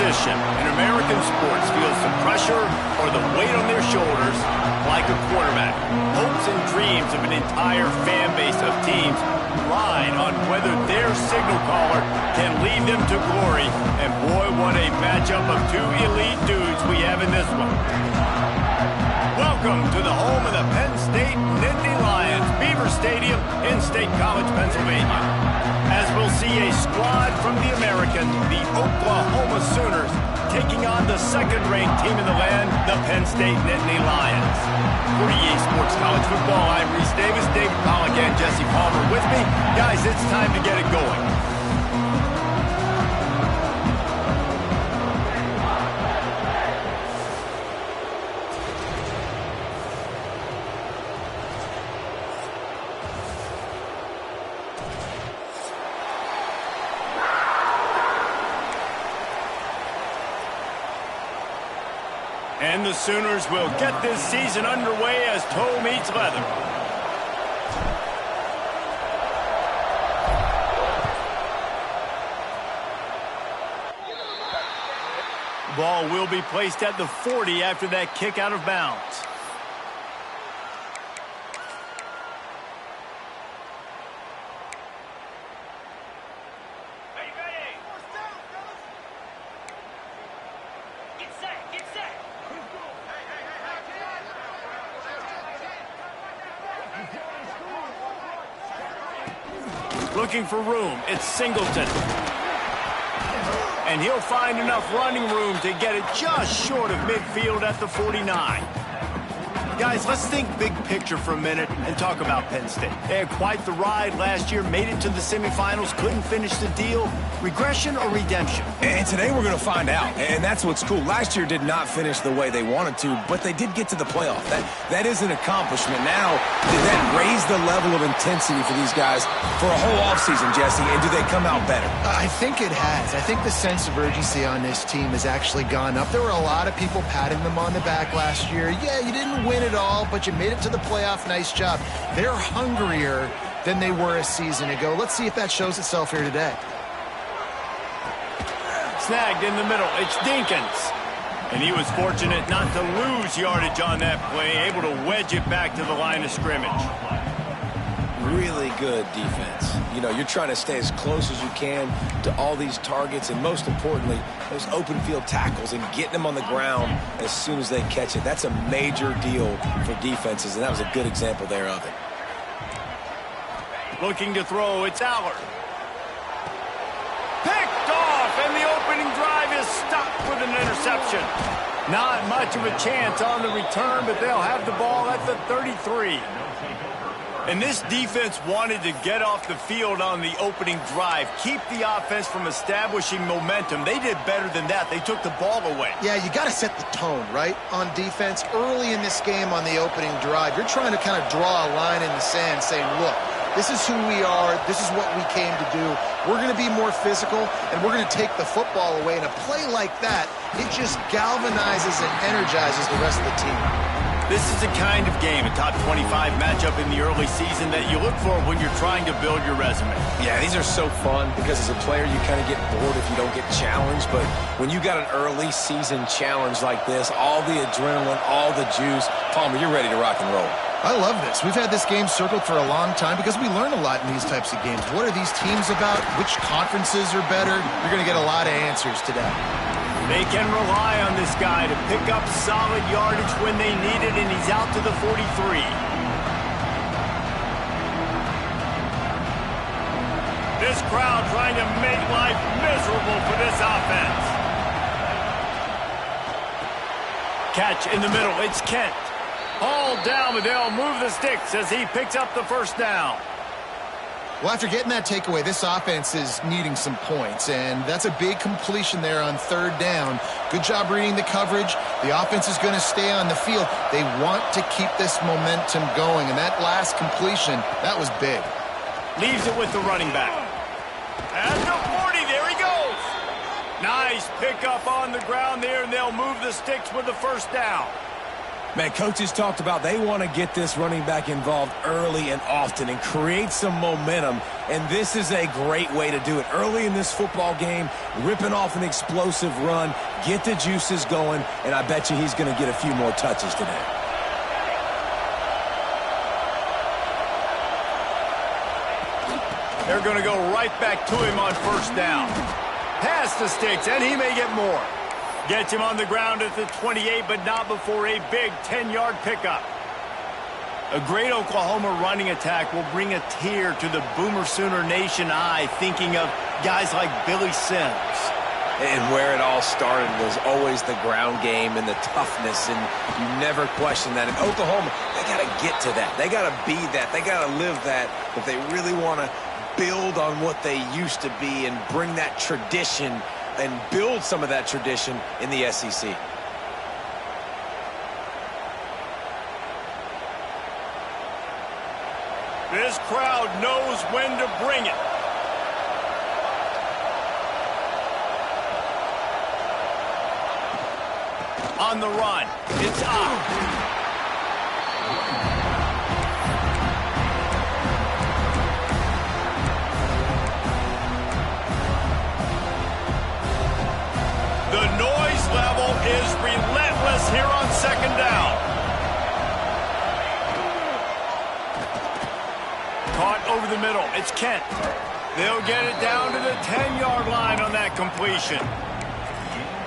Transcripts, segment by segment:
position in American sports feels the pressure or the weight on their shoulders like a quarterback. Hopes and dreams of an entire fan base of teams ride on whether their signal caller can lead them to glory. And boy, what a matchup of two elite dudes we have in this one. Welcome to the home of the Penn State Nittany Lions, Beaver Stadium in State College, Pennsylvania. As we'll see a squad from the American, the Oklahoma Sooners, taking on the second-ranked team in the land, the Penn State Nittany Lions. For EA Sports College Football, I'm Reese Davis, David Pollack, and Jesse Palmer with me. Guys, it's time to get it going. And the Sooners will get this season underway as toe meets leather. Ball will be placed at the 40 after that kick out of bounds. Looking for room, it's Singleton. And he'll find enough running room to get it just short of midfield at the 49. Guys, let's think big picture for a minute and talk about Penn State. They had quite the ride last year, made it to the semifinals, couldn't finish the deal. Regression or redemption? And today we're going to find out, and that's what's cool. Last year did not finish the way they wanted to, but they did get to the playoff. That is an accomplishment. Now, did that raise the level of intensity for these guys for a whole offseason, Jesse, and do they come out better? I think it has. I think the sense of urgency on this team has actually gone up. There were a lot of people patting them on the back last year. Yeah, you didn't win it all, but you made it to the playoff. Nice job. They're hungrier than they were a season ago. Let's see if that shows itself here today. Snagged in the middle. It's Dinkins. And he was fortunate not to lose yardage on that play, able to wedge it back to the line of scrimmage. Really good defense. You know, you're trying to stay as close as you can to all these targets, and most importantly, those open field tackles and getting them on the ground as soon as they catch it. That's a major deal for defenses, and that was a good example there of it. Looking to throw, it's Allard. Picked off, and the opening drive is stopped with an interception. Not much of a chance on the return, but they'll have the ball at the 33. And this defense wanted to get off the field on the opening drive, keep the offense from establishing momentum. They did better than that. They took the ball away. Yeah, you got to set the tone, right, on defense. Early in this game on the opening drive, you're trying to kind of draw a line in the sand saying, look, this is who we are. This is what we came to do. We're going to be more physical, and we're going to take the football away. And a play like that, it just galvanizes and energizes the rest of the team. This is the kind of game, a top 25 matchup in the early season that you look for when you're trying to build your resume. Yeah, these are so fun because as a player you kind of get bored if you don't get challenged. But when you got an early season challenge like this, all the adrenaline, all the juice, Palmer, you're ready to rock and roll. I love this. We've had this game circled for a long time because we learn a lot in these types of games. What are these teams about? Which conferences are better? You're going to get a lot of answers today. They can rely on this guy to pick up solid yardage when they need it, and he's out to the 43. This crowd trying to make life miserable for this offense. Catch in the middle, it's Kent. Hauled down, but they'll move the sticks as he picks up the first down. Well, after getting that takeaway, this offense is needing some points, and that's a big completion there on third down. Good job reading the coverage. The offense is going to stay on the field. They want to keep this momentum going, and that last completion, that was big. Leaves it with the running back. At the 40, there he goes. Nice pickup on the ground there, and they'll move the sticks with the first down. Man, coaches talked about they want to get this running back involved early and often and create some momentum, and this is a great way to do it. Early in this football game, ripping off an explosive run, get the juices going, and I bet you he's going to get a few more touches today. They're going to go right back to him on first down. Pass the sticks, and he may get more. Gets him on the ground at the 28, but not before a big 10-yard pickup. A great Oklahoma running attack will bring a tear to the Boomer Sooner Nation eye, thinking of guys like Billy Sims. And where it all started was always the ground game and the toughness, and you never question that. In Oklahoma, they got to get to that. They got to be that. They got to live that if they really want to build on what they used to be and bring that tradition and build some of that tradition in the SEC. This crowd knows when to bring it. On the run, it's up. The noise level is relentless here on second down. Caught over the middle. It's Kent. They'll get it down to the 10-yard line on that completion.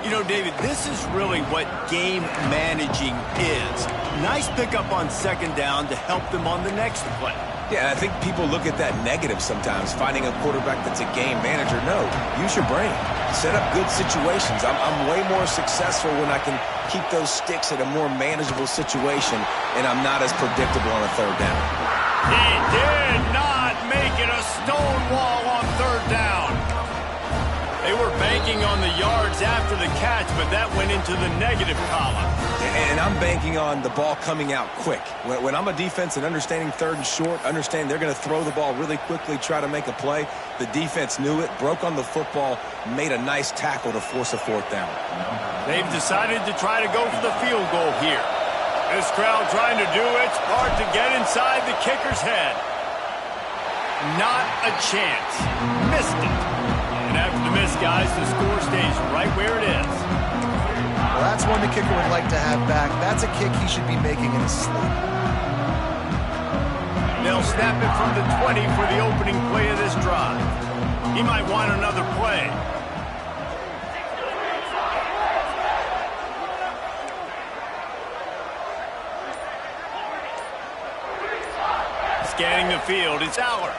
You know, David, this is really what game managing is. Nice pickup on second down to help them on the next play. Yeah, I think people look at that negative sometimes, finding a quarterback that's a game manager. No, use your brain. Set up good situations. I'm way more successful when I can keep those sticks at a more manageable situation, and I'm not as predictable on a third down. He did not make it a stone wall on third down. They were banking on the yards after the catch, but that went into the negative column. And I'm banking on the ball coming out quick. When I'm a defense and understanding third and short, understand they're going to throw the ball really quickly, try to make a play. The defense knew it, broke on the football, made a nice tackle to force a fourth down. They've decided to try to go for the field goal here. This crowd trying to do its part to get inside the kicker's head. Not a chance. Missed it. And after the miss, guys, the score stays right where it is. Well, that's one the kicker would like to have back. That's a kick he should be making in his sleep. They'll snap it from the 20 for the opening play of this drive. He might want another play. Scanning the field, it's Aller.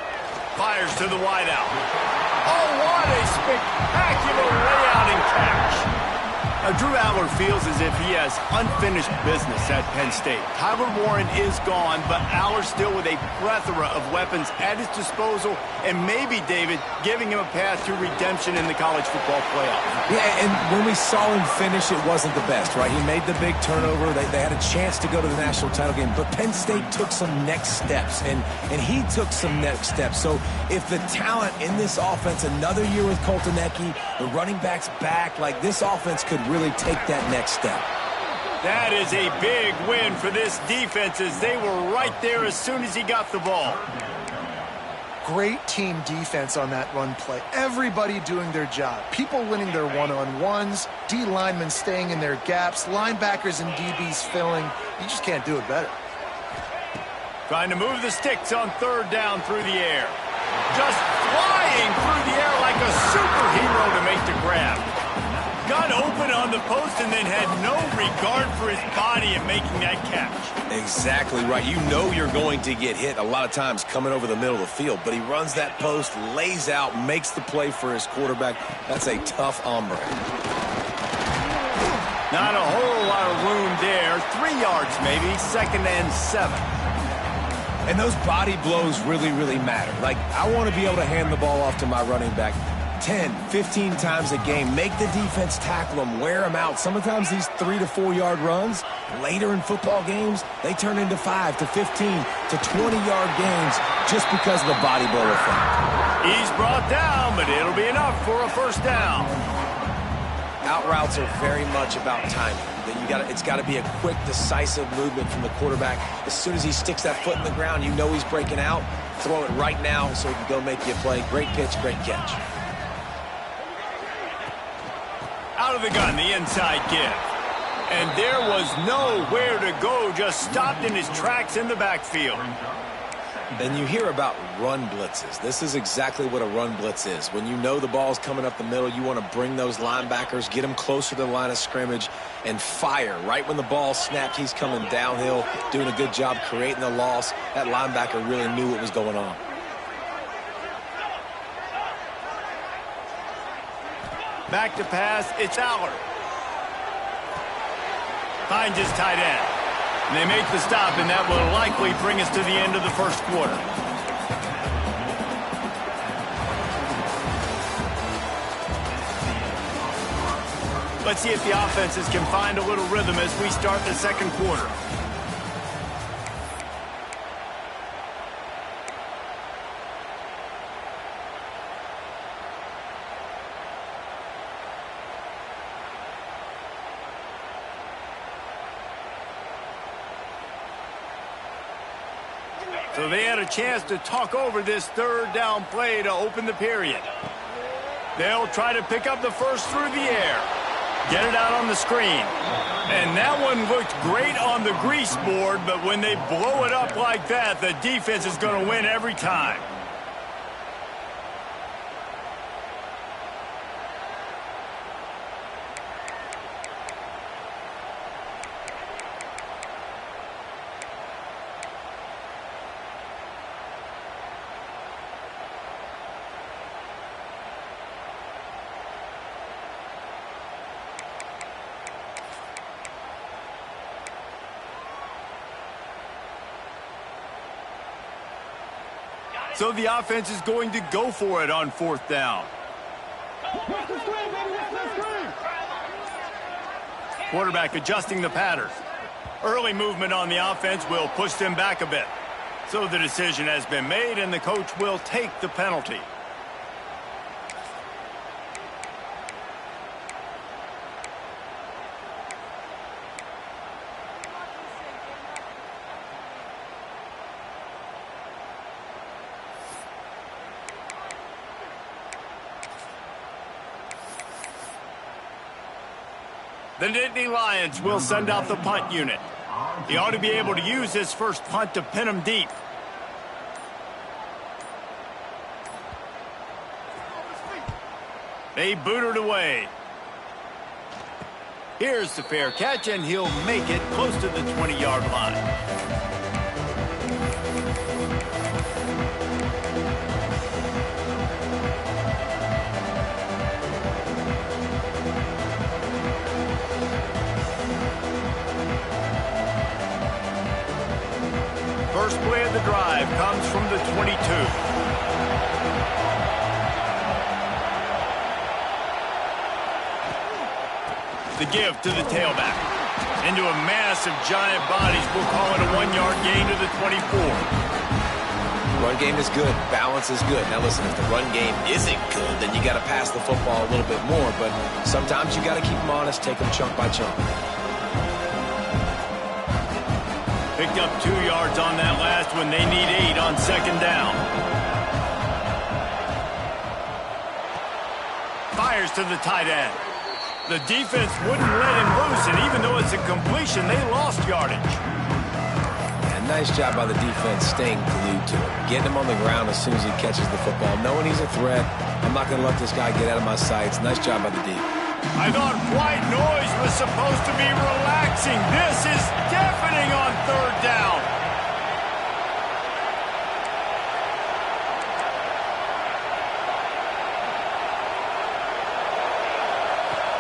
Fires to the wideout. Oh, what a spectacular layout and catch. Now, Drew Aller feels as if he has unfinished business at Penn State. Tyler Warren is gone, but Aller still with a plethora of weapons at his disposal, and maybe, David, giving him a path to redemption in the college football playoff. Yeah, and when we saw him finish, it wasn't the best, right? He made the big turnover. They had a chance to go to the national title game, but Penn State took some next steps, and he took some next steps. So if the talent in this offense, another year with Colton Ecke, the running backs back, like this offense could really take that next step. That is a big win for this defense as they were right there as soon as he got the ball. Great team defense on that run play. Everybody doing their job. People winning their one-on-ones, D linemen staying in their gaps, linebackers and DBs filling. You just can't do it better. Trying to move the sticks on third down through the air. Just flying through the air like a superhero to make the grab. Got open on the post and then had no regard for his body in making that catch. Exactly right. You know you're going to get hit a lot of times coming over the middle of the field, but he runs that post, lays out, makes the play for his quarterback. That's a tough hombre. Not a whole lot of room there. 3 yards maybe, 2nd and 7. And those body blows really, really matter. Like, I want to be able to hand the ball off to my running back 10, 15 times a game. Make the defense tackle them, wear them out. Sometimes these 3 to 4 yard runs, later in football games, they turn into 5 to 15 to 20-yard games just because of the body blow effect. He's brought down, but it'll be enough for a first down. Out routes are very much about timing. It's got to be a quick, decisive movement from the quarterback. As soon as he sticks that foot in the ground, you know he's breaking out. Throw it right now so he can go make you a play. Great pitch, great catch. Out of the gun, the inside give. And there was nowhere to go, just stopped in his tracks in the backfield. And you hear about run blitzes. This is exactly what a run blitz is. When you know the ball's coming up the middle, you want to bring those linebackers, get them closer to the line of scrimmage, and fire. Right when the ball snapped, he's coming downhill, doing a good job creating the loss. That linebacker really knew what was going on. Back to pass, it's Aller. Finds his tight end. And they make the stop, and that will likely bring us to the end of the first quarter. Let's see if the offenses can find a little rhythm as we start the second quarter. So they had a chance to talk over this third down play to open the period. They'll try to pick up the first through the air. Get it out on the screen. And that one looked great on the grease board, but when they blow it up like that, the defense is going to win every time. So the offense is going to go for it on fourth down. Quarterback adjusting the pattern. Early movement on the offense will push them back a bit. So the decision has been made, and the coach will take the penalty. The Nittany Lions will send out the punt unit. He ought to be able to use this first punt to pin him deep. They boot it away. Here's the fair catch, and he'll make it close to the 20-yard line. First play of the drive comes from the 22. The give to the tailback. Into a mass of giant bodies. We'll call it a 1-yard gain to the 24. Run game is good. Balance is good. Now listen, if the run game isn't good, then you got to pass the football a little bit more. But sometimes you got to keep them honest, take them chunk by chunk. Picked up 2 yards on that last one. They need 8 on second down. Fires to the tight end. The defense wouldn't let him loose, and even though it's a completion, they lost yardage. Yeah, nice job by the defense staying glued to him. Getting him on the ground as soon as he catches the football. Knowing he's a threat, I'm not going to let this guy get out of my sights. Nice job by the D. I thought white noise was supposed to be relaxing. This is deafening on third down.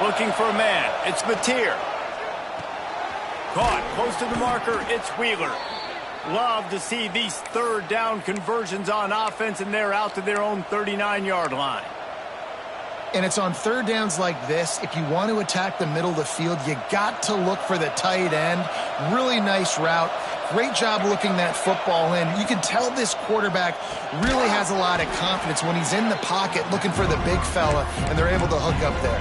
Looking for a man. It's Mateer. Caught close to the marker. It's Wheeler. Love to see these third down conversions on offense, and they're out to their own 39-yard line. And it's on third downs like this, if you want to attack the middle of the field, you got to look for the tight end. Really nice route. Great job looking that football in. You can tell this quarterback really has a lot of confidence when he's in the pocket looking for the big fella, and they're able to hook up there.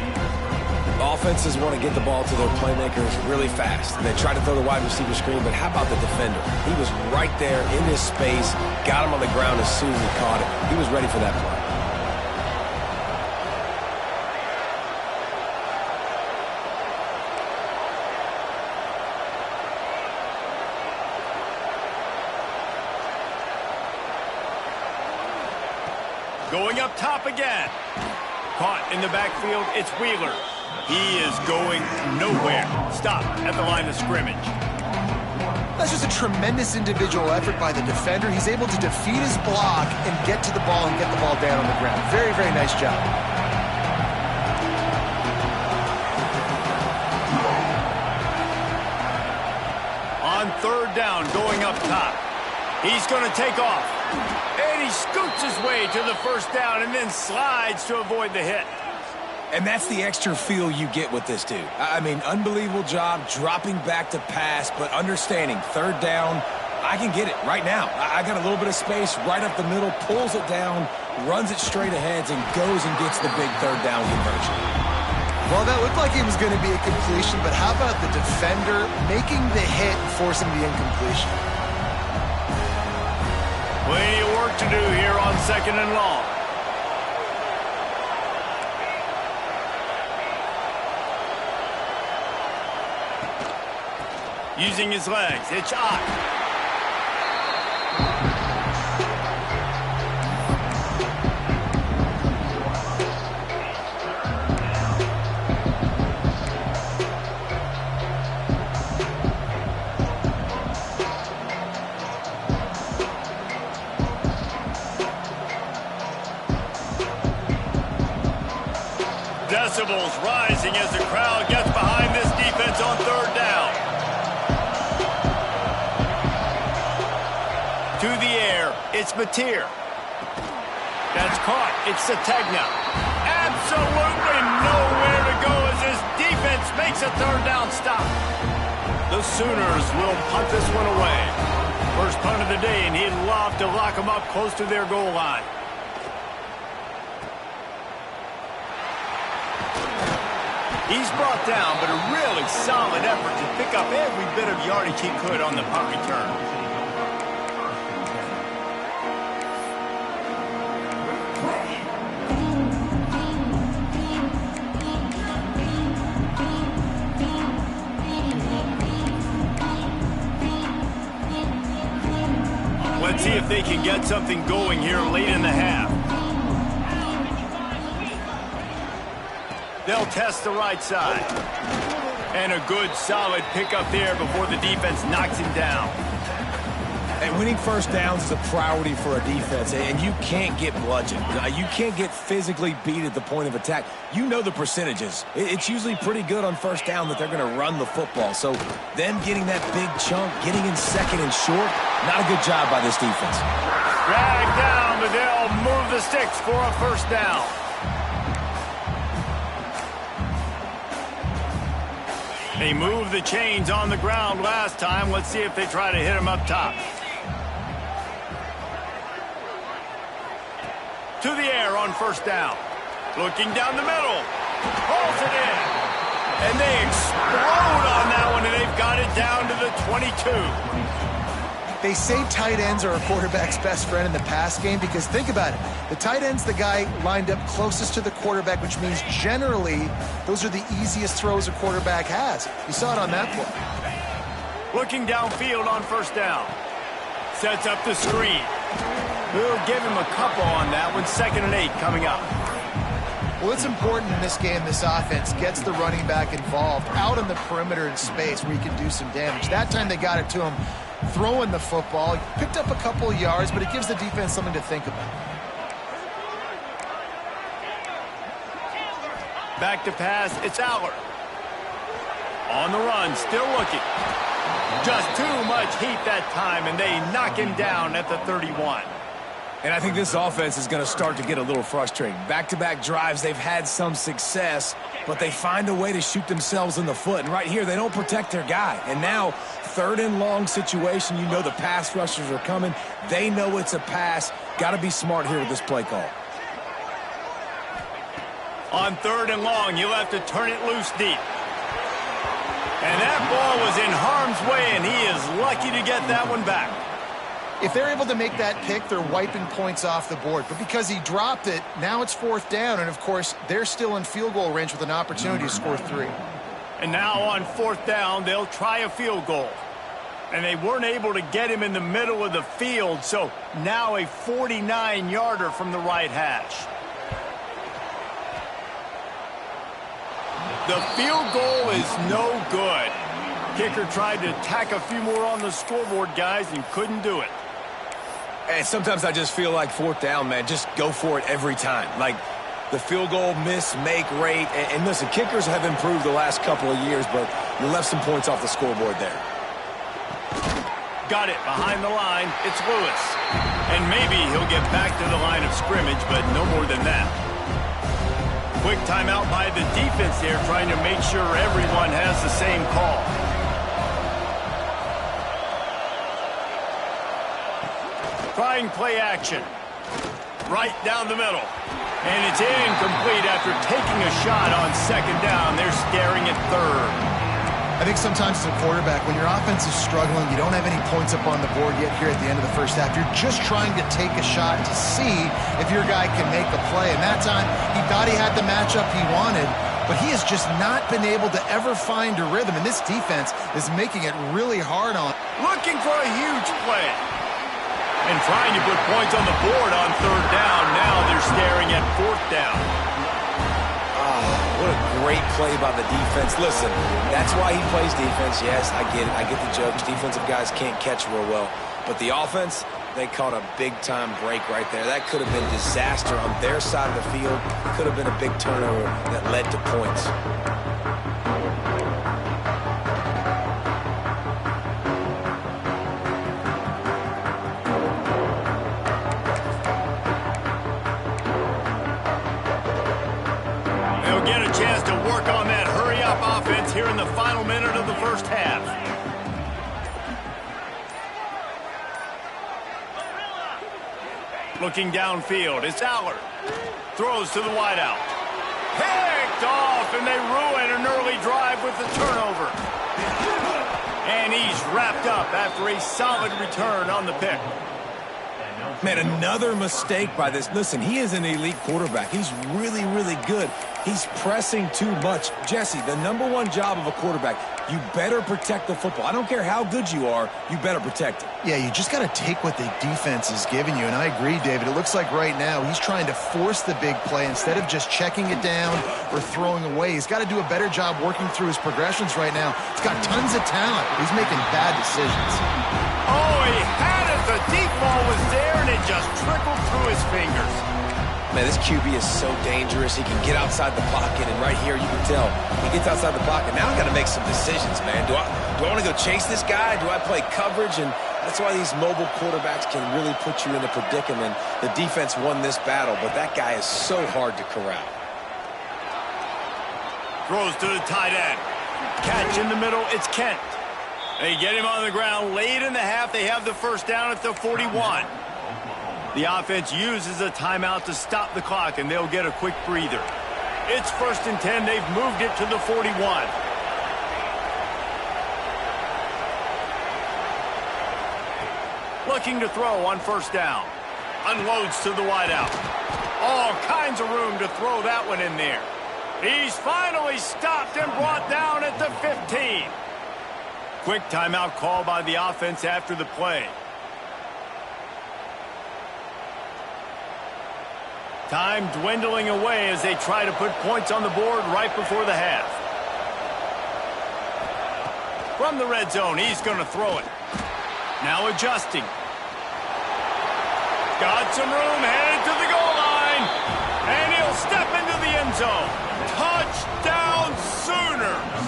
offenses want to get the ball to their playmakers really fast. And they try to throw the wide receiver screen, but how about the defender? He was right there in his space, got him on the ground as soon as he caught it. He was ready for that play. Going up top again. Caught in the backfield, it's Wheeler. He is going nowhere. Stop at the line of scrimmage. That's just a tremendous individual effort by the defender. He's able to defeat his block and get to the ball and get the ball down on the ground. Very, very nice job. On third down, going up top. He's going to take off. And he scoots his way to the first down and then slides to avoid the hit. And that's the extra feel you get with this dude. I mean, unbelievable job dropping back to pass, but understanding third down, I can get it right now. I got a little bit of space right up the middle, pulls it down, runs it straight ahead, and goes and gets the big third down conversion. Well, that looked like it was going to be a completion, but how about the defender making the hit and forcing the incompletion? Plenty of work to do here on second and long. Using his legs, it's Ott. Decibels rising as the crowd gets behind this defense on third down. To the air, it's Mateer. That's caught. It's Sategna. Absolutely nowhere to go as this defense makes a third down stop. The Sooners will punt this one away. First punt of the day, and he'd love to lock them up close to their goal line. He's brought down, but a really solid effort to pick up every bit of yardage he could on the punt return. Let's see if they can get something going here late in the half. They'll test the right side. And a good, solid pickup there before the defense knocks him down. And winning first downs is a priority for a defense, and you can't get bludgeoned. You can't get physically beat at the point of attack. You know the percentages. It's usually pretty good on first down that they're going to run the football. So them getting that big chunk, getting in second and short, not a good job by this defense. Dragged down, but they'll move the sticks for a first down. They moved the chains on the ground last time. Let's see if they try to hit him up top. To the air on first down. Looking down the middle. Pulls it in. And they explode on that one, and they've got it down to the 22. They say tight ends are a quarterback's best friend in the pass game because think about it. The tight end's the guy lined up closest to the quarterback, which means generally those are the easiest throws a quarterback has. You saw it on that play. Looking downfield on first down. Sets up the screen. We'll give him a couple on that one. 2nd and 8 coming up. Well, it's important in this game, this offense gets the running back involved out on the perimeter in space where he can do some damage. That time they got it to him throwing the football. He picked up a couple of yards, but it gives the defense something to think about. Back to pass, it's Aller. On the run, still looking. Just too much heat that time, and they knock him down at the 31. And I think this offense is going to start to get a little frustrating. Back-to-back drives, they've had some success, but they find a way to shoot themselves in the foot. And right here, they don't protect their guy. And now, 3rd and long situation, you know the pass rushers are coming. They know it's a pass. Got to be smart here with this play call. On 3rd and long, he'll have to turn it loose deep. And that ball was in harm's way, and he is lucky to get that one back. If they're able to make that pick, they're wiping points off the board. But because he dropped it, now it's 4th down. And, of course, they're still in field goal range with an opportunity to score 3. And now on 4th down, they'll try a field goal. And they weren't able to get him in the middle of the field, so now a 49-yarder from the right hash. The field goal is no good. Kicker tried to tack a few more on the scoreboard, guys, and couldn't do it. And sometimes I just feel like 4th down, man, just go for it every time. Like the field goal miss-make rate. And listen, kickers have improved the last couple of years, but you left some points off the scoreboard there. Got it behind the line. It's Lewis. And maybe he'll get back to the line of scrimmage, but no more than that. Quick timeout by the defense there, trying to make sure everyone has the same call. Trying play action. Right down the middle. And it's incomplete after taking a shot on 2nd down. They're staring at 3rd. I think sometimes as a quarterback, when your offense is struggling, you don't have any points up on the board yet here at the end of the first half. You're just trying to take a shot to see if your guy can make a play. And that time, he thought he had the matchup he wanted, but he has just not been able to ever find a rhythm. And this defense is making it really hard on. Looking for a huge play. And trying to put points on the board on 3rd down. Now they're staring at 4th down. What a great play by the defense. Listen, that's why he plays defense. Yes, I get it. I get the jokes. Defensive guys can't catch real well. But the offense, they caught a big-time break right there. That could have been disaster on their side of the field. Could have been a big turnover that led to points. Get a chance to work on that hurry-up offense here in the final minute of the first half. Looking downfield, it's Allard. Throws to the wideout. Picked off, and they ruin an early drive with the turnover. And he's wrapped up after a solid return on the pick. Man, another mistake by this. Listen, he is an elite quarterback. He's really, really good. He's pressing too much. Jesse, the #1 job of a quarterback, you better protect the football. I don't care how good you are, you better protect it. Yeah, you just got to take what the defense is giving you. And I agree, David. It looks like right now he's trying to force the big play instead of just checking it down or throwing away. He's got to do a better job working through his progressions right now. He's got tons of talent. He's making bad decisions. Oh, he had it. The deep ball was there, and it just trickled through his fingers. Man, this QB is so dangerous. He can get outside the pocket, and right here you can tell he gets outside the pocket. Now I got to make some decisions, man. Do I want to go chase this guy? Do I play coverage? And that's why these mobile quarterbacks can really put you in a predicament. The defense won this battle, but that guy is so hard to corral. Throws to the tight end. Catch in the middle. It's Kent. They get him on the ground late in the half. They have the first down at the 41. The offense uses a timeout to stop the clock, and they'll get a quick breather. It's 1st and 10. They've moved it to the 41. Looking to throw on 1st down. Unloads to the wideout. All kinds of room to throw that one in there. He's finally stopped and brought down at the 15. Quick timeout call by the offense after the play. Time dwindling away as they try to put points on the board right before the half. From the red zone, he's going to throw it. Now adjusting. Got some room, headed to the goal line. And he'll step into the end zone. Touchdown Sooners!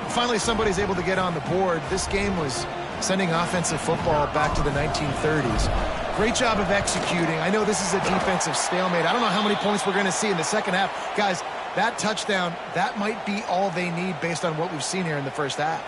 Finally, somebody's able to get on the board. This game was sending offensive football back to the 1930s. Great job of executing. I know this is a defensive stalemate. I don't know how many points we're going to see in the second half. Guys, that touchdown, that might be all they need based on what we've seen here in the first half.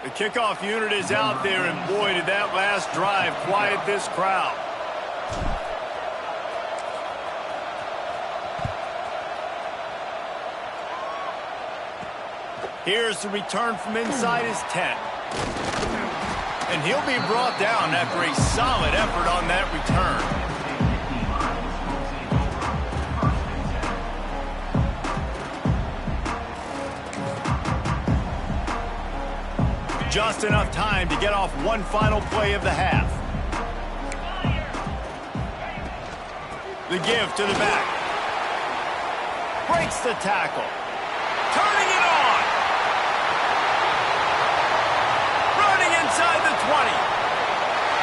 The kickoff unit is out there, and boy, did that last drive quiet this crowd. Here's the return from inside his 10. And he'll be brought down after a solid effort on that return. Just enough time to get off one final play of the half. The give to the back. Breaks the tackle. Turning it on. Running inside the 20.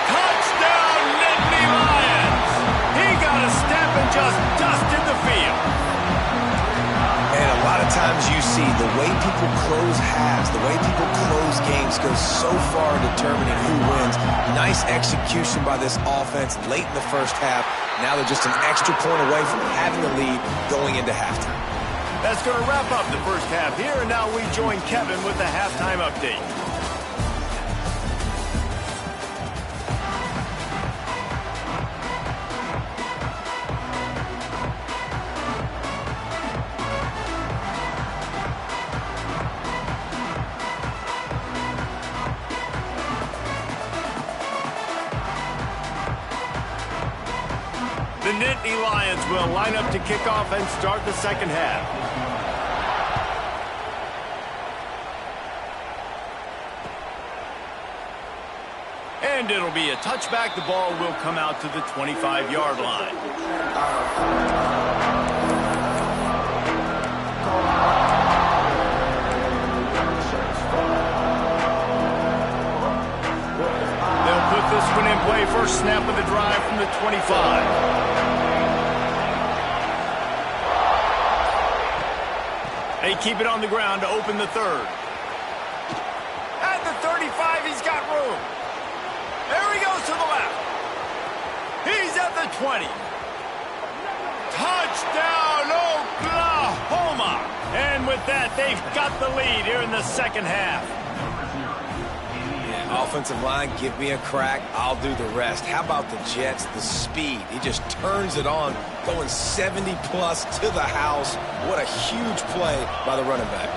Touchdown, Nittany Lions. He got a step and just dusted the field. And a lot of times you see the way people close halves, the way people close games goes so far in determining who wins. Nice execution by this offense late in the first half. Now they're just an extra point away from having the lead going into halftime. That's going to wrap up the first half here, and now we join Kevin with the halftime update. The Nittany Lions will line up to kick off and start the second half. And it'll be a touchback. The ball will come out to the 25-yard line. They'll put this one in play. First snap of the drive from the 25. They keep it on the ground to open the third. At the 35, he's got room. There he goes to the left. He's at the 20. Touchdown, Oklahoma. And with that, they've got the lead here in the second half. Yeah, offensive line, give me a crack. I'll do the rest. How about the Jets? The speed. He just turns it on, going 70-plus to the house. What a huge play by the running back.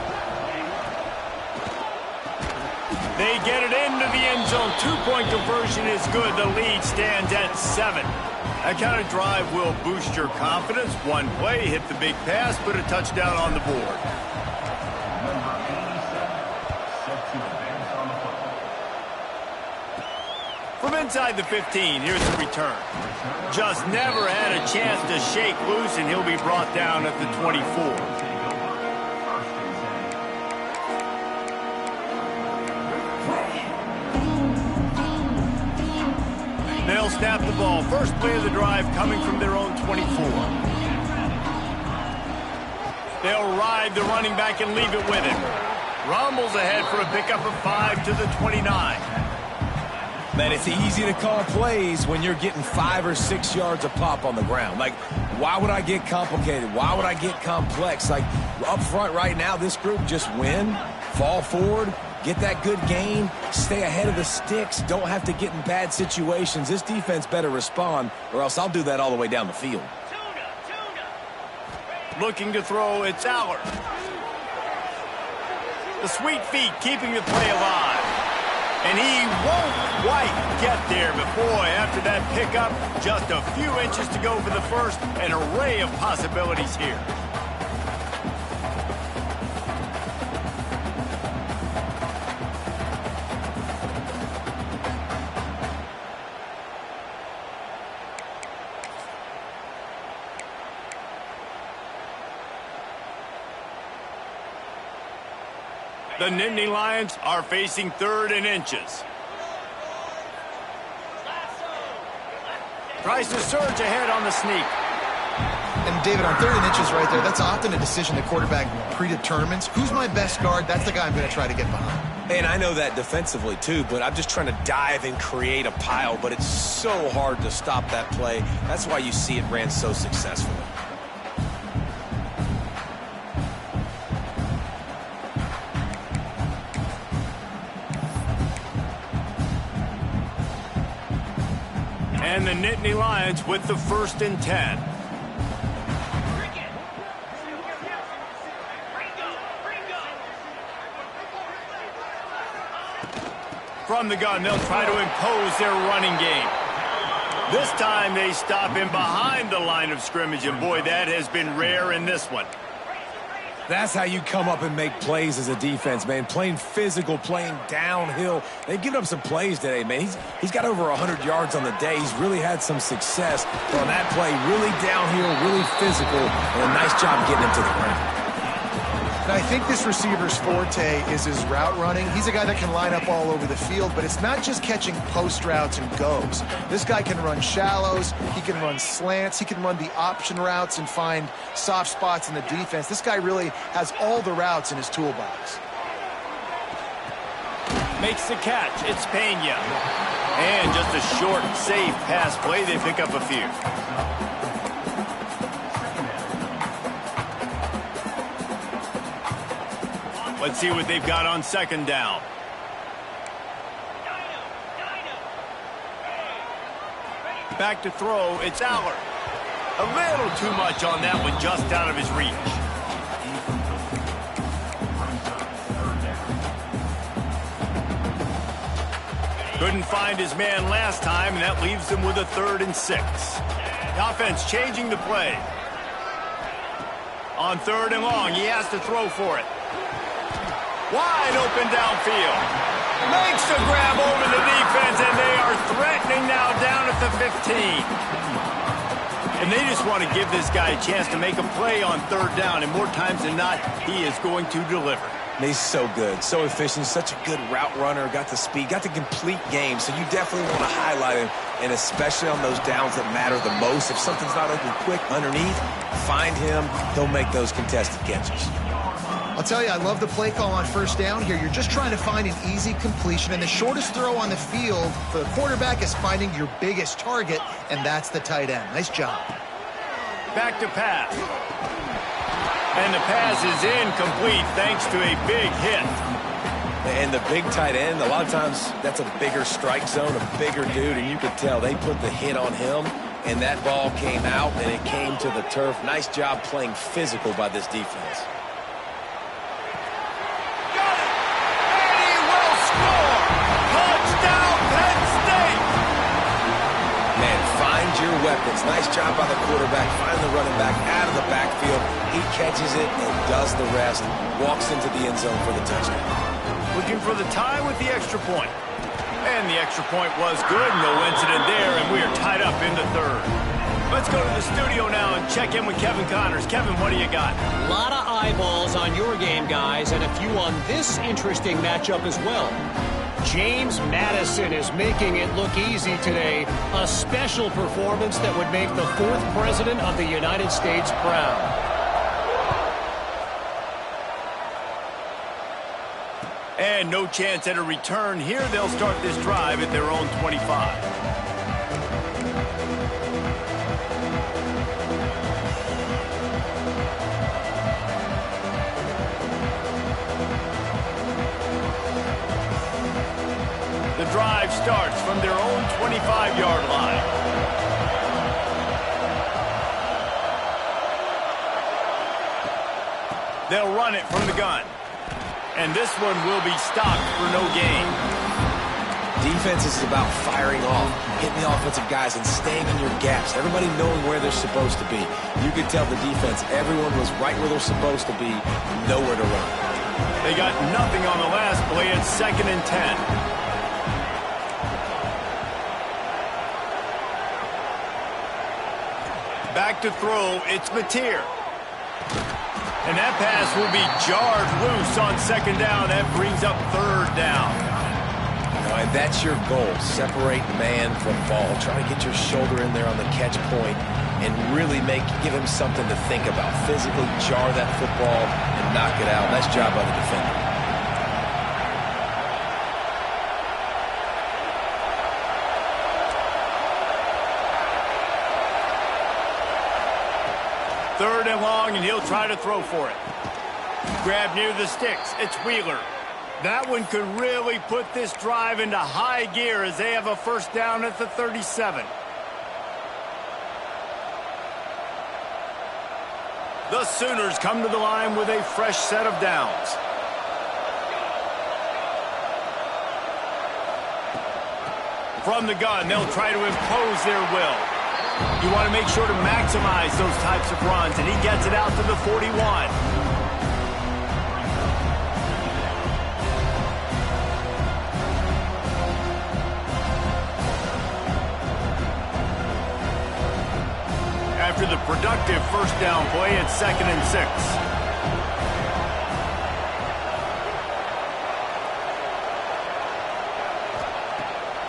They get it into the end zone. Two-point conversion is good. The lead stands at 7. That kind of drive will boost your confidence. One play, hit the big pass, put a touchdown on the board. From inside the 15, here's the return. Just never had a chance to shake loose, and he'll be brought down at the 24. They'll snap the ball. First play of the drive coming from their own 24. They'll ride the running back and leave it with him. Rumbles ahead for a pickup of 5 to the 29. Man, it's easy to call plays when you're getting 5 or 6 yards a pop on the ground. Like, why would I get complicated? Why would I get complex? Like, up front right now, this group just win, fall forward, get that good gain, stay ahead of the sticks, don't have to get in bad situations. This defense better respond, or else I'll do that all the way down the field. Looking to throw, it's Aller. The sweet feet keeping the play alive. And he won't quite get there, but boy, after that pickup, just a few inches to go for the first, an array of possibilities here. The Nittany Lions are facing 3rd and inches. Tries to surge ahead on the sneak. And David, on 3rd and inches right there, that's often a decision the quarterback predetermines. Who's my best guard? That's the guy I'm going to try to get behind. And I know that defensively too, but I'm just trying to dive and create a pile, but it's so hard to stop that play. That's why you see it ran so successfully. And the Nittany Lions with the 1st and 10. From the gun, they'll try to impose their running game. This time they stop him behind the line of scrimmage, and boy, that has been rare in this one. That's how you come up and make plays as a defense, man. Playing physical, playing downhill. They've given up some plays today, man. He's got over 100 yards on the day. He's really had some success. But on that play, really downhill, really physical, and a nice job getting him to the ground. And I think this receiver's forte is his route running. He's a guy that can line up all over the field, but it's not just catching post routes and goes. This guy can run shallows, he can run slants, he can run the option routes and find soft spots in the defense. This guy really has all the routes in his toolbox. Makes the catch. It's Pena. And just a short, safe pass play. They pick up a few. Let's see what they've got on 2nd down. Back to throw, it's Aller. A little too much on that one, just out of his reach. Couldn't find his man last time, and that leaves him with a 3rd and 6. The offense changing the play. On 3rd and long, he has to throw for it. Wide open downfield. Makes the grab over the defense, and they are threatening now down at the 15. And they just want to give this guy a chance to make a play on 3rd down, and more times than not, he is going to deliver. He's so good, so efficient, such a good route runner, got the speed, got the complete game, so you definitely want to highlight him, and especially on those downs that matter the most. If something's not open quick underneath, find him, he'll make those contested catches. I'll tell you, I love the play call on 1st down here. You're just trying to find an easy completion, and the shortest throw on the field for the quarterback is finding your biggest target, and that's the tight end. Nice job. Back to pass. And the pass is incomplete thanks to a big hit. And the big tight end, a lot of times that's a bigger strike zone, a bigger dude, and you could tell they put the hit on him, and that ball came out, and it came to the turf. Nice job playing physical by this defense. Your weapons. Nice job by the quarterback. Find the running back out of the backfield. He catches it and does the rest. Walks into the end zone for the touchdown. Looking for the tie with the extra point. And the extra point was good. No incident there, and we are tied up in the 3rd. Let's go to the studio now and check in with Kevin Connors. Kevin, what do you got? A lot of eyeballs on your game, guys, and a few on this interesting matchup as well. James Madison is making it look easy today. A special performance that would make the 4th president of the United States proud. And no chance at a return here. They'll start this drive at their own 25. The drive starts from their own 25-yard line. They'll run it from the gun. And this one will be stopped for no gain. Defense is about firing off, hitting the offensive guys, and staying in your gaps. Everybody knowing where they're supposed to be. You could tell the defense, everyone was right where they're supposed to be, nowhere to run. They got nothing on the last play. It's 2nd and 10. Back to throw, it's Mateer. And that pass will be jarred loose on 2nd down. That brings up 3rd down. And that's your goal. Separate man from ball. Try to get your shoulder in there on the catch point and really give him something to think about. Physically jar that football and knock it out. Nice job by the defender. Third and long, and he'll try to throw for it. Grab near the sticks. It's Wheeler. That one could really put this drive into high gear as they have a 1st down at the 37. The Sooners come to the line with a fresh set of downs. From the gun, they'll try to impose their will. You want to make sure to maximize those types of runs, and he gets it out to the 41. After the productive first down play, it's 2nd and 6.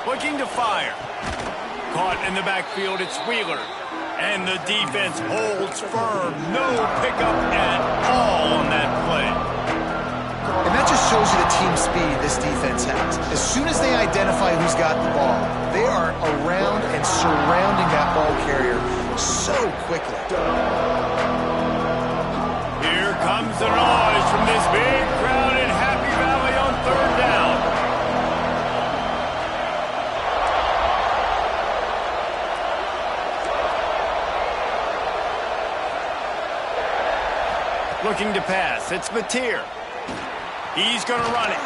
Looking to fire. Caught in the backfield, it's Wheeler. And the defense holds firm. No pickup at all on that play. And that just shows you the team speed this defense has. As soon as they identify who's got the ball, they are around and surrounding that ball carrier so quickly. Here comes the noise from this big crowd in Happy Valley on 3rd down. Looking to pass, it's Mateer. He's going to run it.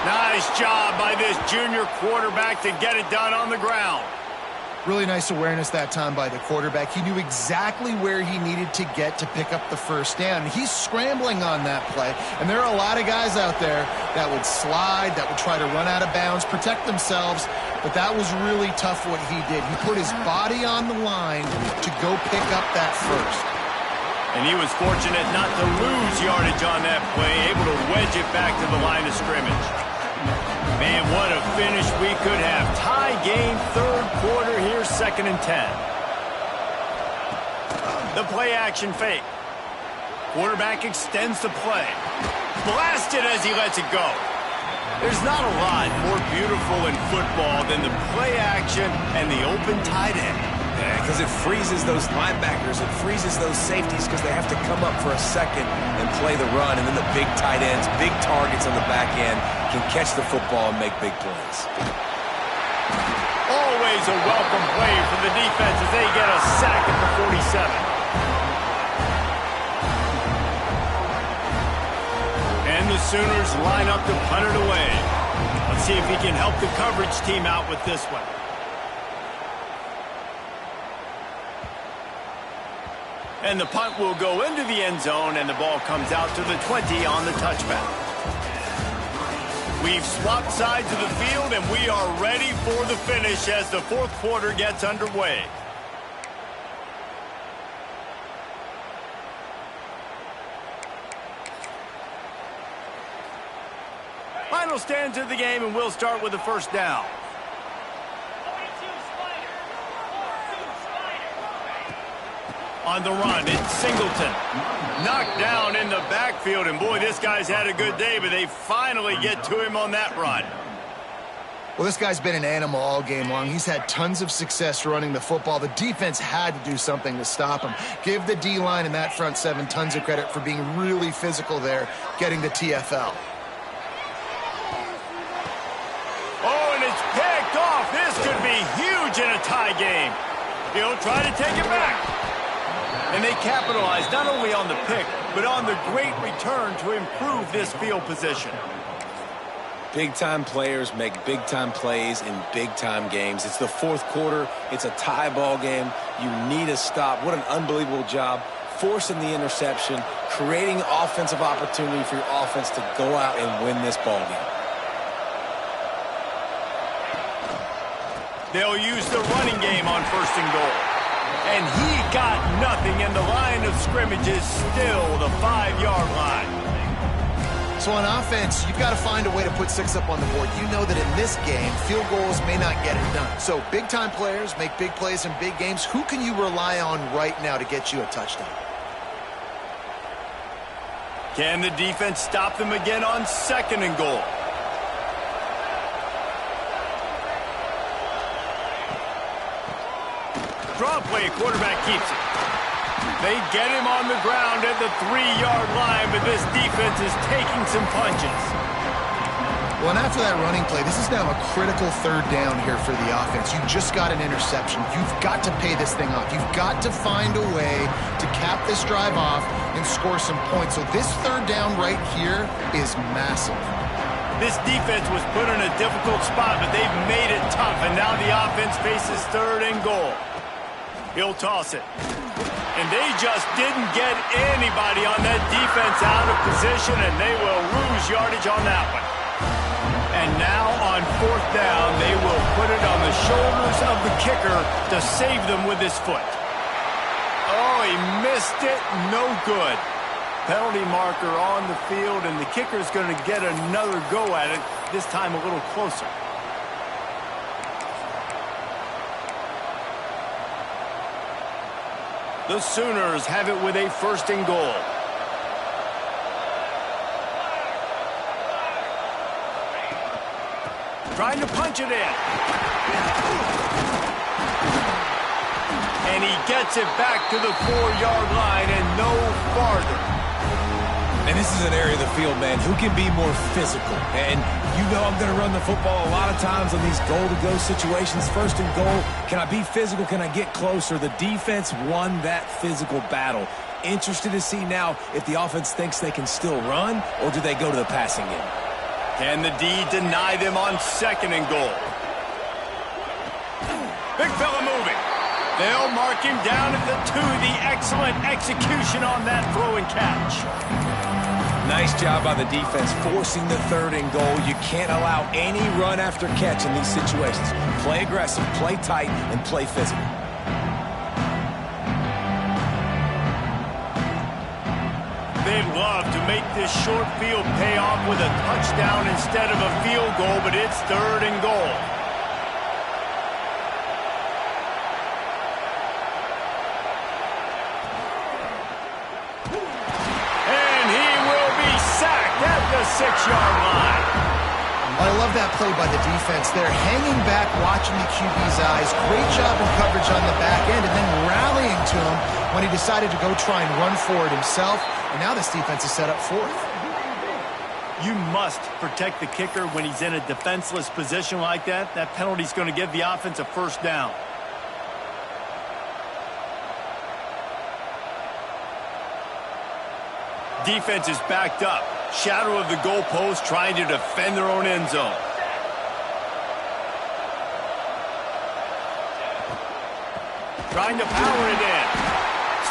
Nice job by this junior quarterback to get it done on the ground. Really nice awareness that time by the quarterback. He knew exactly where he needed to get to pick up the first down. He's scrambling on that play, and there are a lot of guys out there that would slide, that would try to run out of bounds, protect themselves, but that was really tough what he did. He put his body on the line to go pick up that first. And he was fortunate not to lose yardage on that play, able to wedge it back to the line of scrimmage. Man, what a finish we could have. Tie game, 3rd quarter here, 2nd and 10. The play action fake. Quarterback extends the play. Blasted as he lets it go. There's not a lot more beautiful in football than the play action and the open tight end. Yeah, because it freezes those linebackers. It freezes those safeties because they have to come up for a second and play the run. And then the big tight ends, big targets on the back end, can catch the football and make big plays. Always a welcome play for the defense as they get a sack at the 47. And the Sooners line up to punt it away. Let's see if he can help the coverage team out with this one. And the punt will go into the end zone, and the ball comes out to the 20 on the touchback. We've swapped sides of the field, and we are ready for the finish as the 4th quarter gets underway. Final stands of the game, and we'll start with the first down. On the run, it's Singleton. Knocked down in the backfield, and boy, this guy's had a good day, but they finally get to him on that run. Well, this guy's been an animal all game long. He's had tons of success running the football. The defense had to do something to stop him. Give the D-line and that front seven tons of credit for being really physical there, getting the TFL. Oh, and it's picked off. This could be huge in a tie game. He'll try to take it back. And they capitalized not only on the pick, but on the great return to improve this field position. Big-time players make big-time plays in big-time games. It's the 4th quarter. It's a tie ball game. You need a stop. What an unbelievable job forcing the interception, creating offensive opportunity for your offense to go out and win this ball game. They'll use the running game on 1st and goal. And he got nothing, and the line of scrimmage is still the 5-yard line. So on offense, you've got to find a way to put 6 up on the board. You know that in this game, field goals may not get it done. So big-time players make big plays in big games. Who can you rely on right now to get you a touchdown? Can the defense stop them again on 2nd and goal? Draw play, quarterback keeps it. They get him on the ground at the 3-yard line, but this defense is taking some punches. Well, and after that running play, this is now a critical third down here for the offense. You just got an interception. You've got to pay this thing off. You've got to find a way to cap this drive off and score some points. So this third down right here is massive. This defense was put in a difficult spot, but they've made it tough, and now the offense faces third and goal. He'll toss it. And they just didn't get anybody on that defense out of position, and they will lose yardage on that one. And now on fourth down, they will put it on the shoulders of the kicker to save them with his foot. Oh, he missed it. No good. Penalty marker on the field, and the kicker's going to get another go at it, this time a little closer. The Sooners have it with a first and goal. Trying to punch it in. And he gets it back to the 4-yard line and no farther. And this is an area of the field, man, who can be more physical. And you know I'm going to run the football a lot of times on these goal-to-go situations. First and goal, can I be physical? Can I get closer? The defense won that physical battle. Interested to see now if the offense thinks they can still run, or do they go to the passing game? Can the D deny them on second and goal? Big fella moving. They'll mark him down at the 2. The excellent execution on that throw and catch. Nice job by the defense forcing the third and goal. You can't allow any run after catch in these situations. Play aggressive, play tight, and play physical. They'd love to make this short field pay off with a touchdown instead of a field goal, but it's third and goal. And he will be sacked at the 6-yard line. I love that play by the defense there. Hanging back, watching the QB's eyes. Great job in coverage on the back end, and then rallying to him when he decided to go try and run for it himself. And now this defense is set up fourth. You must protect the kicker when he's in a defenseless position like that. That penalty's going to give the offense a first down. Defense is backed up. Shadow of the goalpost, trying to defend their own end zone. Trying to power it in.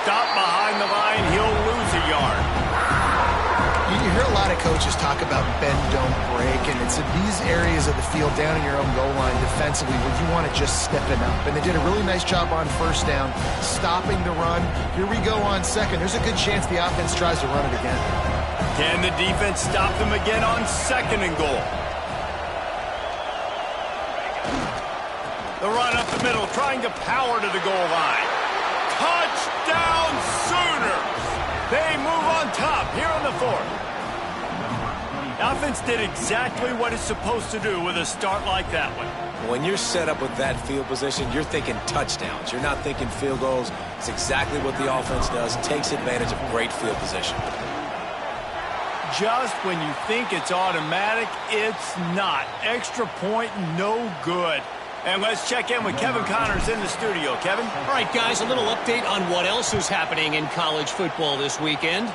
Stop behind the line. He'll lose a yard. You hear a lot of coaches talk about bend, don't break, and it's in these areas of the field down in your own goal line defensively where you want to just step it up. And they did a really nice job on first down, stopping the run. Here we go on second. There's a good chance the offense tries to run it again. Can the defense stop them again on second and goal? The run up the middle, trying to power to the goal line. Touchdown Sooners! They move on top here on the 4th. The offense did exactly what it's supposed to do with a start like that one. When you're set up with that field position, you're thinking touchdowns. You're not thinking field goals. It's exactly what the offense does. Takes advantage of great field position. Just when you think it's automatic, it's not. Extra point, no good. And let's check in with Kevin Connors in the studio. Kevin? All right, guys, a little update on what else is happening in college football this weekend.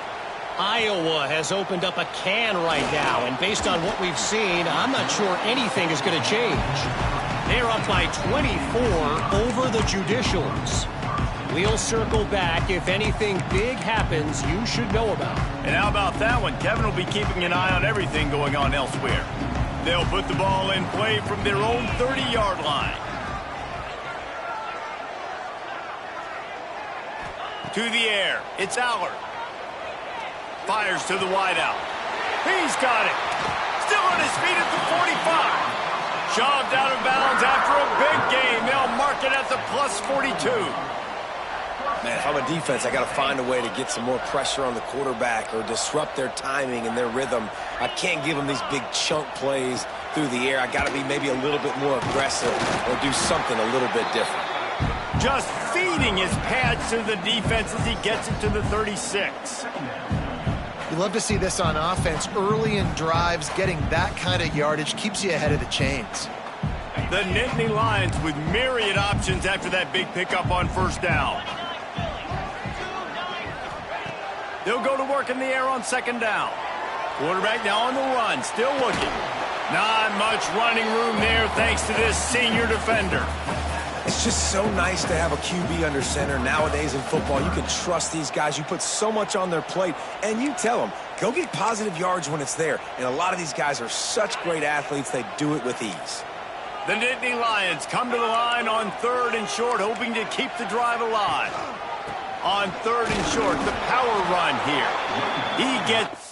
Iowa has opened up a can right now, and based on what we've seen, I'm not sure anything is going to change. They're up by 24 over the Judicials. We'll circle back. If anything big happens, you should know about. And how about that one? Kevin will be keeping an eye on everything going on elsewhere. They'll put the ball in play from their own 30-yard line. To the air. It's Allard. Fires to the wideout. He's got it. Still on his feet at the 45. Shoved out of bounds after a big gain. They'll mark it at the plus 42. Man, if I'm a defense, I got to find a way to get some more pressure on the quarterback or disrupt their timing and their rhythm. I can't give them these big chunk plays through the air. I got to be maybe a little bit more aggressive or do something a little bit different. Just feeding his pads to the defense as he gets it to the 36. You love to see this on offense. Early in drives, getting that kind of yardage keeps you ahead of the chains. The Nittany Lions with myriad options after that big pickup on first down. They'll go to work in the air on second down. Quarterback now on the run, still looking. Not much running room there thanks to this senior defender. It's just so nice to have a QB under center. Nowadays in football, you can trust these guys. You put so much on their plate, and you tell them, go get positive yards when it's there. And a lot of these guys are such great athletes, they do it with ease. The Nittany Lions come to the line on third and short, hoping to keep the drive alive. On third and short, the power run here. He gets...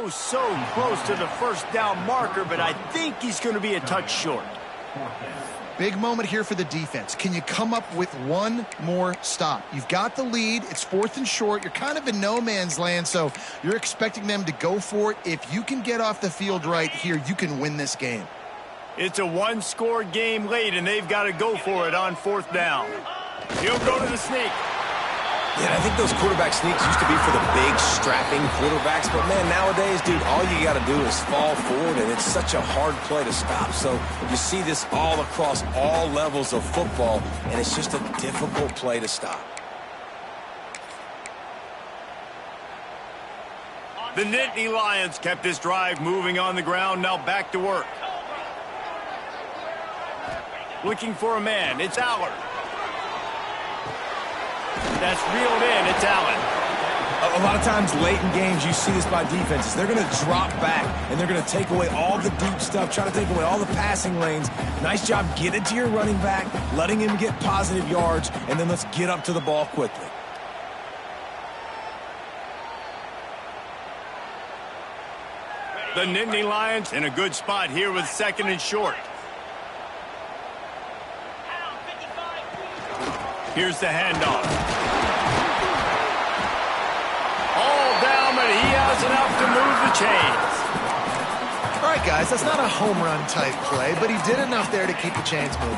Oh, so close to the first down marker, but I think he's going to be a touch short. Big moment here for the defense. Can you come up with one more stop? You've got the lead. It's fourth and short. You're kind of in no man's land, so you're expecting them to go for it. If you can get off the field right here, you can win this game. It's a one-score game late, and they've got to go for it on fourth down. He'll go to the sneak. Yeah, I think those quarterback sneaks used to be for the big, strapping quarterbacks. But, man, nowadays, dude, all you got to do is fall forward, and it's such a hard play to stop. So you see this all across all levels of football, and it's just a difficult play to stop. The Nittany Lions kept this drive moving on the ground, now back to work. Looking for a man, it's Allard. That's reeled in. It's Allen. A lot of times late in games, you see this by defenses. They're going to drop back, and they're going to take away all the deep stuff, try to take away all the passing lanes. Nice job getting to your running back, letting him get positive yards, and then let's get up to the ball quickly. The Nittany Lions in a good spot here with second and short. Here's the handoff. But he has enough to move the chains. All right, guys, that's not a home run type play, but he did enough there to keep the chains moving.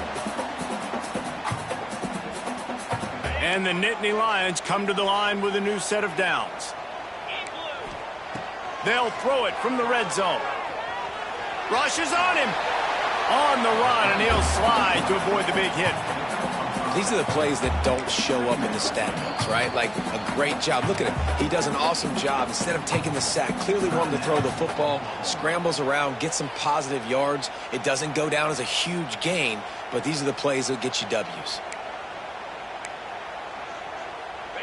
And the Nittany Lions come to the line with a new set of downs. They'll throw it from the red zone. Rushes on him. On the run, and he'll slide to avoid the big hit. These are the plays that don't show up in the stat books, right? Like a great job. Look at him. He does an awesome job. Instead of taking the sack, clearly wanting to throw the football, scrambles around, gets some positive yards. It doesn't go down as a huge gain, but these are the plays that get you W's.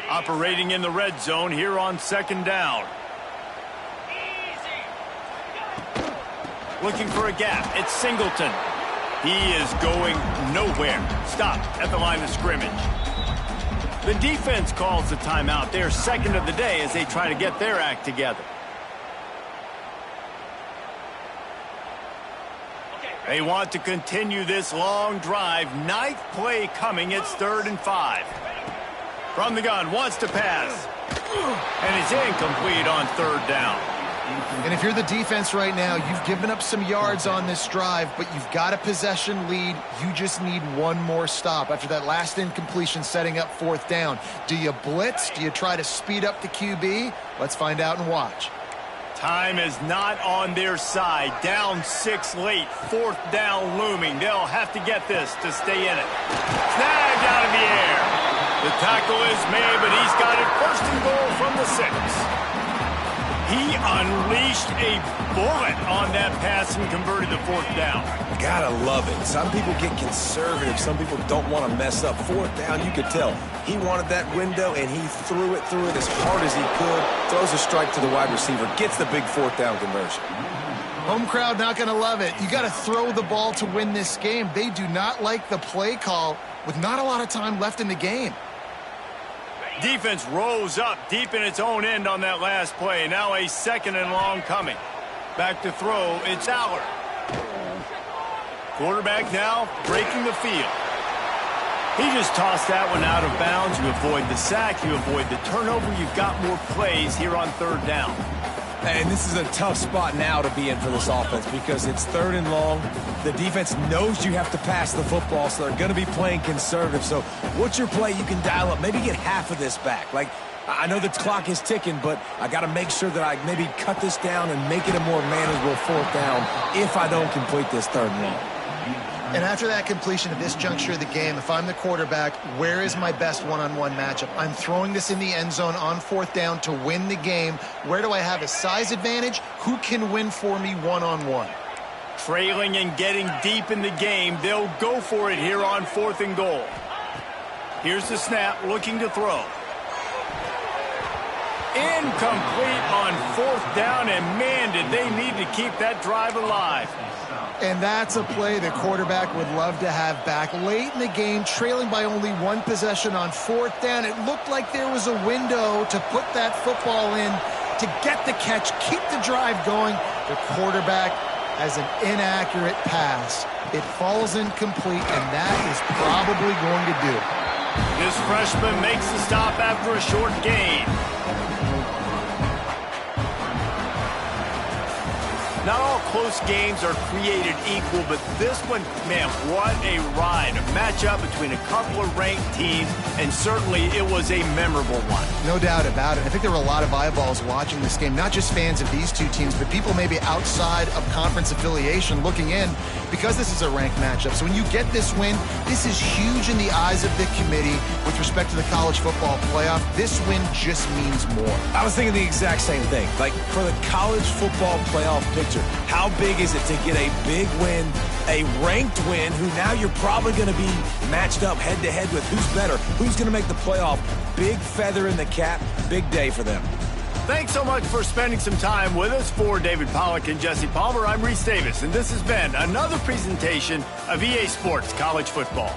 Operating in the red zone here on second down. Looking for a gap. It's Singleton. He is going nowhere. Stop at the line of scrimmage. The defense calls the timeout. They're second of the day as they try to get their act together. They want to continue this long drive. Ninth play coming. It's 3rd and 5. From the gun, wants to pass. And it's incomplete on 3rd down. And if you're the defense right now, you've given up some yards on this drive, but you've got a possession lead. You just need one more stop. After that last incompletion setting up 4th down, do you blitz? Do you try to speed up the QB? Let's find out and watch. Time is not on their side. Down 6 late. 4th down looming. They'll have to get this to stay in it. Snagged out of the air. The tackle is made, but he's got it 1st and goal from the 6. He unleashed a bullet on that pass and converted the 4th down. Gotta love it. Some people get conservative. Some people don't want to mess up. 4th down, you could tell. He wanted that window, and he threw it as hard as he could. Throws a strike to the wide receiver. Gets the big 4th down conversion. Home crowd not going to love it. You got to throw the ball to win this game. They do not like the play call with not a lot of time left in the game. Defense rose up deep in its own end on that last play. Now a 2nd and long coming. Back to throw, it's Aller. Quarterback now breaking the field. He just tossed that one out of bounds. You avoid the sack, you avoid the turnover. You've got more plays here on 3rd down. And this is a tough spot now to be in for this offense because it's 3rd and long. The defense knows you have to pass the football, so they're going to be playing conservative. So what's your play you can dial up? Maybe get half of this back. Like, I know the clock is ticking, but I got to make sure that I maybe cut this down and make it a more manageable 4th down if I don't complete this 3rd and long. And after that completion at this juncture of the game, if I'm the quarterback, where is my best one-on-one matchup? I'm throwing this in the end zone on 4th down to win the game. Where do I have a size advantage? Who can win for me one-on-one? Trailing and getting deep in the game, they'll go for it here on 4th and goal. Here's the snap, looking to throw. Incomplete on 4th down, and man, did they need to keep that drive alive. And that's a play the quarterback would love to have back. Late in the game, trailing by only 1 possession on 4th down, it looked like there was a window to put that football in, to get the catch, keep the drive going. The quarterback has an inaccurate pass. It falls incomplete, and that is probably going to do it. This freshman makes the stop after a short gain. Not all close games are created equal, but this one, man, what a ride. A matchup between a couple of ranked teams, and certainly it was a memorable one. No doubt about it. I think there were a lot of eyeballs watching this game, not just fans of these two teams, but people maybe outside of conference affiliation looking in because this is a ranked matchup. So when you get this win, this is huge in the eyes of the committee with respect to the college football playoff. This win just means more. I was thinking the exact same thing. Like, for the college football playoff picture, how big is it to get a big win, a ranked win, who now you're probably going to be matched up head-to-head with who's better, who's going to make the playoff. Big feather in the cap, big day for them. Thanks so much for spending some time with us. For David Pollack and Jesse Palmer, I'm Reese Davis, and this has been another presentation of EA Sports College Football.